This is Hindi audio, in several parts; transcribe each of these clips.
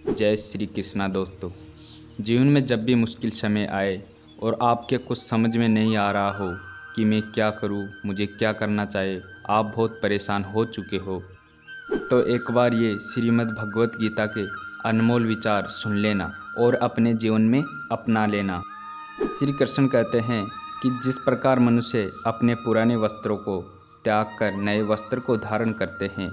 जय श्री कृष्णा दोस्तों। जीवन में जब भी मुश्किल समय आए और आपके कुछ समझ में नहीं आ रहा हो कि मैं क्या करूं, मुझे क्या करना चाहिए, आप बहुत परेशान हो चुके हो, तो एक बार ये श्रीमद् भगवत गीता के अनमोल विचार सुन लेना और अपने जीवन में अपना लेना। श्री कृष्ण कहते हैं कि जिस प्रकार मनुष्य अपने पुराने वस्त्रों को त्याग कर नए वस्त्र को धारण करते हैं,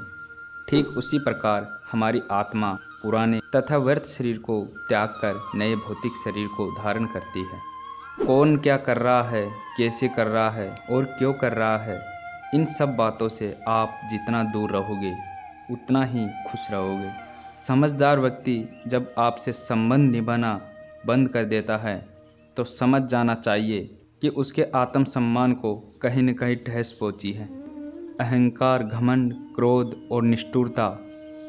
ठीक उसी प्रकार हमारी आत्मा पुराने तथा व्यर्थ शरीर को त्याग कर नए भौतिक शरीर को धारण करती है। कौन क्या कर रहा है, कैसे कर रहा है और क्यों कर रहा है, इन सब बातों से आप जितना दूर रहोगे उतना ही खुश रहोगे। समझदार व्यक्ति जब आपसे संबंध निभाना बंद कर देता है तो समझ जाना चाहिए कि उसके आत्मसम्मान को कहीं न कहीं ठेस पहुंची है। अहंकार, घमंड, क्रोध और निष्ठुरता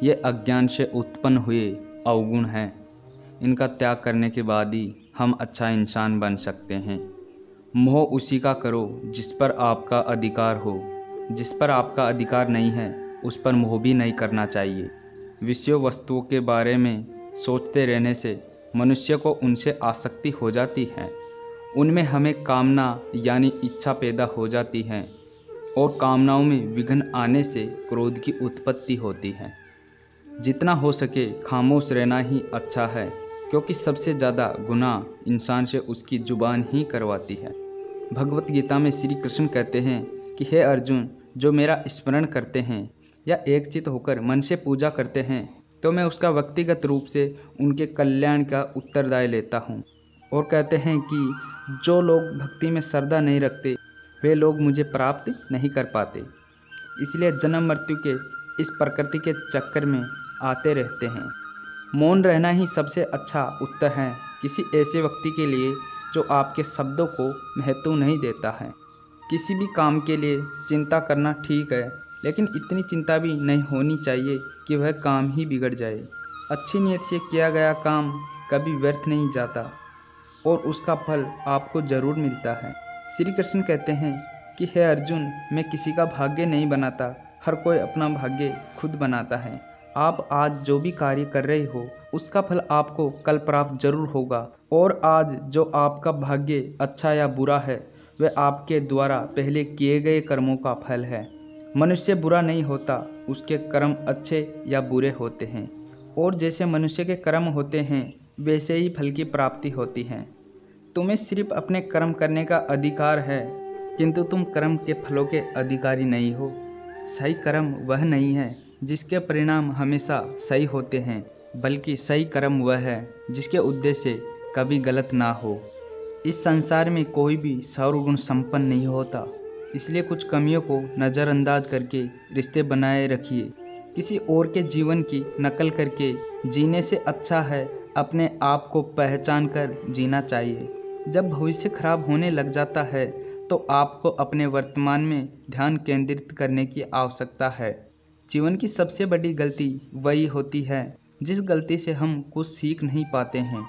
ये अज्ञान से उत्पन्न हुए अवगुण हैं। इनका त्याग करने के बाद ही हम अच्छा इंसान बन सकते हैं। मोह उसी का करो जिस पर आपका अधिकार हो। जिस पर आपका अधिकार नहीं है उस पर मोह भी नहीं करना चाहिए। विषय वस्तुओं के बारे में सोचते रहने से मनुष्य को उनसे आसक्ति हो जाती है। उनमें हमें कामना यानी इच्छा पैदा हो जाती है और कामनाओं में विघ्न आने से क्रोध की उत्पत्ति होती है। जितना हो सके खामोश रहना ही अच्छा है, क्योंकि सबसे ज़्यादा गुनाह इंसान से उसकी जुबान ही करवाती है। भगवत गीता में श्री कृष्ण कहते हैं कि हे अर्जुन, जो मेरा स्मरण करते हैं या एकचित्त होकर मन से पूजा करते हैं तो मैं उसका व्यक्तिगत रूप से उनके कल्याण का उत्तरदायी लेता हूँ। और कहते हैं कि जो लोग भक्ति में श्रद्धा नहीं रखते वे लोग मुझे प्राप्त नहीं कर पाते। इसलिए जन्म मृत्यु के इस प्रकृति के चक्कर में आते रहते हैं। मौन रहना ही सबसे अच्छा उत्तर है किसी ऐसे व्यक्ति के लिए जो आपके शब्दों को महत्व नहीं देता है। किसी भी काम के लिए चिंता करना ठीक है, लेकिन इतनी चिंता भी नहीं होनी चाहिए कि वह काम ही बिगड़ जाए। अच्छी नीयत से किया गया काम कभी व्यर्थ नहीं जाता और उसका फल आपको जरूर मिलता है। श्री कृष्ण कहते हैं कि हे अर्जुन, मैं किसी का भाग्य नहीं बनाता, हर कोई अपना भाग्य खुद बनाता है। आप आज जो भी कार्य कर रहे हो उसका फल आपको कल प्राप्त जरूर होगा, और आज जो आपका भाग्य अच्छा या बुरा है वह आपके द्वारा पहले किए गए कर्मों का फल है। मनुष्य बुरा नहीं होता, उसके कर्म अच्छे या बुरे होते हैं, और जैसे मनुष्य के कर्म होते हैं वैसे ही फल की प्राप्ति होती है। तुम्हें सिर्फ अपने कर्म करने का अधिकार है, किंतु तुम कर्म के फलों के अधिकारी नहीं हो। सही कर्म वह नहीं है जिसके परिणाम हमेशा सही होते हैं, बल्कि सही कर्म वह है जिसके उद्देश्य कभी गलत ना हो। इस संसार में कोई भी सर्वगुण संपन्न नहीं होता, इसलिए कुछ कमियों को नज़रअंदाज करके रिश्ते बनाए रखिए। किसी और के जीवन की नकल करके जीने से अच्छा है अपने आप को पहचान कर जीना चाहिए। जब भविष्य खराब होने लग जाता है तो आपको अपने वर्तमान में ध्यान केंद्रित करने की आवश्यकता है। जीवन की सबसे बड़ी गलती वही होती है जिस गलती से हम कुछ सीख नहीं पाते हैं।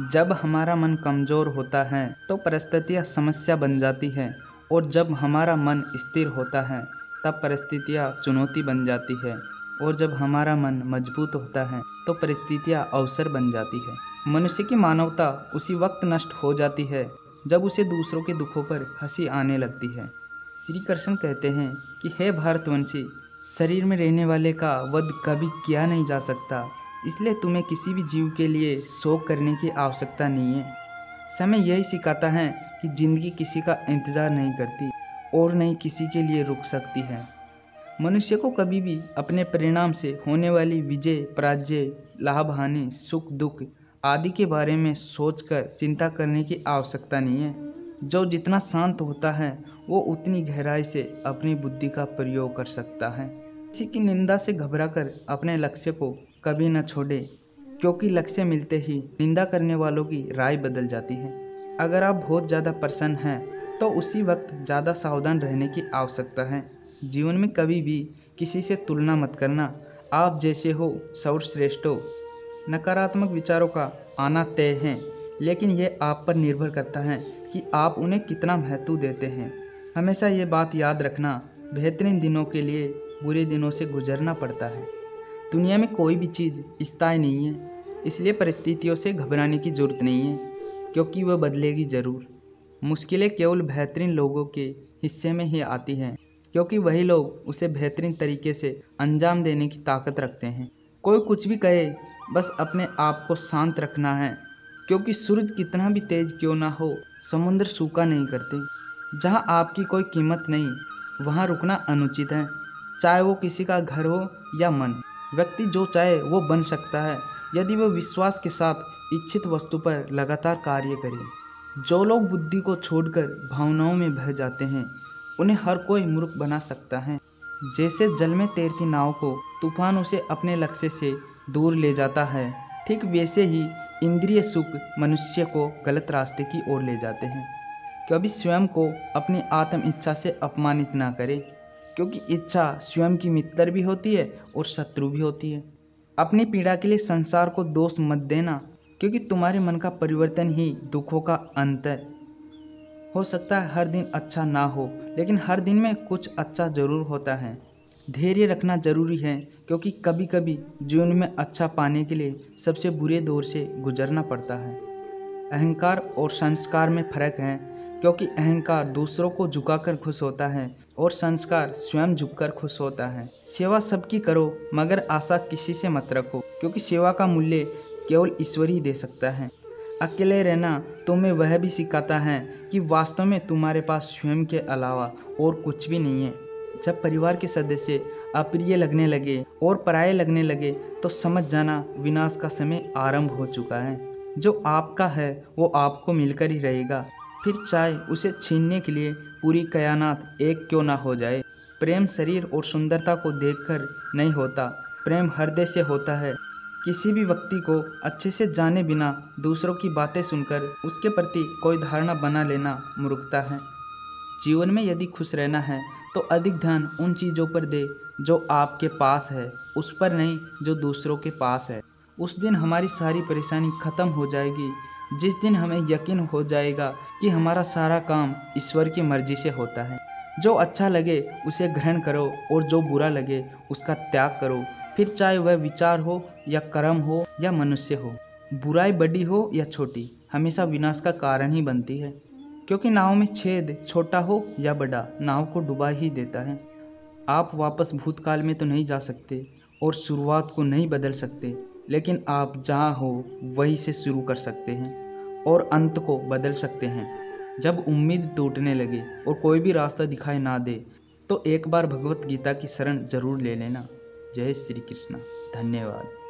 जब हमारा मन कमज़ोर होता है तो परिस्थितियाँ समस्या बन जाती हैं, और जब हमारा मन स्थिर होता है तब परिस्थितियाँ चुनौती बन जाती है, और जब हमारा मन मजबूत होता है तो परिस्थितियाँ अवसर बन जाती है। मनुष्य की मानवता उसी वक्त नष्ट हो जाती है जब उसे दूसरों के दुखों पर हंसी आने लगती है। श्री कृष्ण कहते हैं कि हे भारतवंशी, शरीर में रहने वाले का वध कभी किया नहीं जा सकता, इसलिए तुम्हें किसी भी जीव के लिए शोक करने की आवश्यकता नहीं है। समय यही सिखाता है कि जिंदगी किसी का इंतज़ार नहीं करती और नहीं किसी के लिए रुक सकती है। मनुष्य को कभी भी अपने परिणाम से होने वाली विजय पराजय, लाभ हानि, सुख दुख आदि के बारे में सोचकर चिंता करने की आवश्यकता नहीं है। जो जितना शांत होता है वो उतनी गहराई से अपनी बुद्धि का प्रयोग कर सकता है। किसी की निंदा से घबराकर अपने लक्ष्य को कभी न छोड़े, क्योंकि लक्ष्य मिलते ही निंदा करने वालों की राय बदल जाती है। अगर आप बहुत ज़्यादा प्रसन्न हैं तो उसी वक्त ज़्यादा सावधान रहने की आवश्यकता है। जीवन में कभी भी किसी से तुलना मत करना। आप जैसे हो सर्वश्रेष्ठ हो। नकारात्मक विचारों का आना तय है, लेकिन यह आप पर निर्भर करता है कि आप उन्हें कितना महत्व देते हैं। हमेशा ये बात याद रखना, बेहतरीन दिनों के लिए बुरे दिनों से गुजरना पड़ता है। दुनिया में कोई भी चीज़ स्थायी नहीं है। इसलिए परिस्थितियों से घबराने की ज़रूरत नहीं है, क्योंकि वह बदलेगी ज़रूर। मुश्किलें केवल बेहतरीन लोगों के हिस्से में ही आती हैं, क्योंकि वही लोग उसे बेहतरीन तरीके से अंजाम देने की ताकत रखते हैं। कोई कुछ भी कहे, बस अपने आप को शांत रखना है, क्योंकि सूरज कितना भी तेज क्यों ना हो, समुद्र सूखा नहीं करते। जहाँ आपकी कोई कीमत नहीं, वहाँ रुकना अनुचित है। चाहे वो किसी का घर हो या मन, व्यक्ति जो चाहे वो बन सकता है, यदि वह विश्वास के साथ इच्छित वस्तु पर लगातार कार्य करे। जो लोग बुद्धि को छोड़कर भावनाओं में बह जाते हैं, उन्हें हर कोई मूर्ख बना सकता है। जैसे जल में तैरती नाव को तूफान उसे अपने लक्ष्य से दूर ले जाता है, ठीक वैसे ही इंद्रिय सुख मनुष्य को गलत रास्ते की ओर ले जाते हैं। कभी स्वयं को अपनी आत्म इच्छा से अपमानित ना करें, क्योंकि इच्छा स्वयं की मित्र भी होती है और शत्रु भी होती है। अपनी पीड़ा के लिए संसार को दोष मत देना, क्योंकि तुम्हारे मन का परिवर्तन ही दुखों का अंत है। हो सकता है हर दिन अच्छा ना हो, लेकिन हर दिन में कुछ अच्छा जरूर होता है। धैर्य रखना जरूरी है, क्योंकि कभी कभी जीवन में अच्छा पाने के लिए सबसे बुरे दौर से गुजरना पड़ता है। अहंकार और संस्कार में फर्क है, क्योंकि अहंकार दूसरों को झुकाकर खुश होता है और संस्कार स्वयं झुककर खुश होता है। सेवा सबकी करो, मगर आशा किसी से मत रखो, क्योंकि सेवा का मूल्य केवल ईश्वर ही दे सकता है। अकेले रहना तुम्हें वह भी सिखाता है कि वास्तव में तुम्हारे पास स्वयं के अलावा और कुछ भी नहीं है। जब परिवार के सदस्य अप्रिय लगने लगे और पराये लगने लगे, तो समझ जाना विनाश का समय आरंभ हो चुका है। जो आपका है वो आपको मिलकर ही रहेगा, फिर चाहे उसे छीनने के लिए पूरी कायनात एक क्यों ना हो जाए। प्रेम शरीर और सुंदरता को देखकर नहीं होता, प्रेम हृदय से होता है। किसी भी व्यक्ति को अच्छे से जाने बिना दूसरों की बातें सुनकर उसके प्रति कोई धारणा बना लेना मूर्खता है। जीवन में यदि खुश रहना है तो अधिक ध्यान उन चीज़ों पर दे जो आपके पास है, उस पर नहीं जो दूसरों के पास है। उस दिन हमारी सारी परेशानी खत्म हो जाएगी, जिस दिन हमें यकीन हो जाएगा कि हमारा सारा काम ईश्वर की मर्जी से होता है। जो अच्छा लगे उसे ग्रहण करो और जो बुरा लगे उसका त्याग करो, फिर चाहे वह विचार हो या कर्म हो या मनुष्य हो। बुराई बड़ी हो या छोटी, हमेशा विनाश का कारण ही बनती है, क्योंकि नाव में छेद छोटा हो या बड़ा, नाव को डुबा ही देता है। आप वापस भूतकाल में तो नहीं जा सकते और शुरुआत को नहीं बदल सकते, लेकिन आप जहाँ हो वहीं से शुरू कर सकते हैं और अंत को बदल सकते हैं। जब उम्मीद टूटने लगे और कोई भी रास्ता दिखाई ना दे, तो एक बार भगवत गीता की शरण जरूर ले लेना। जय श्री कृष्ण। धन्यवाद।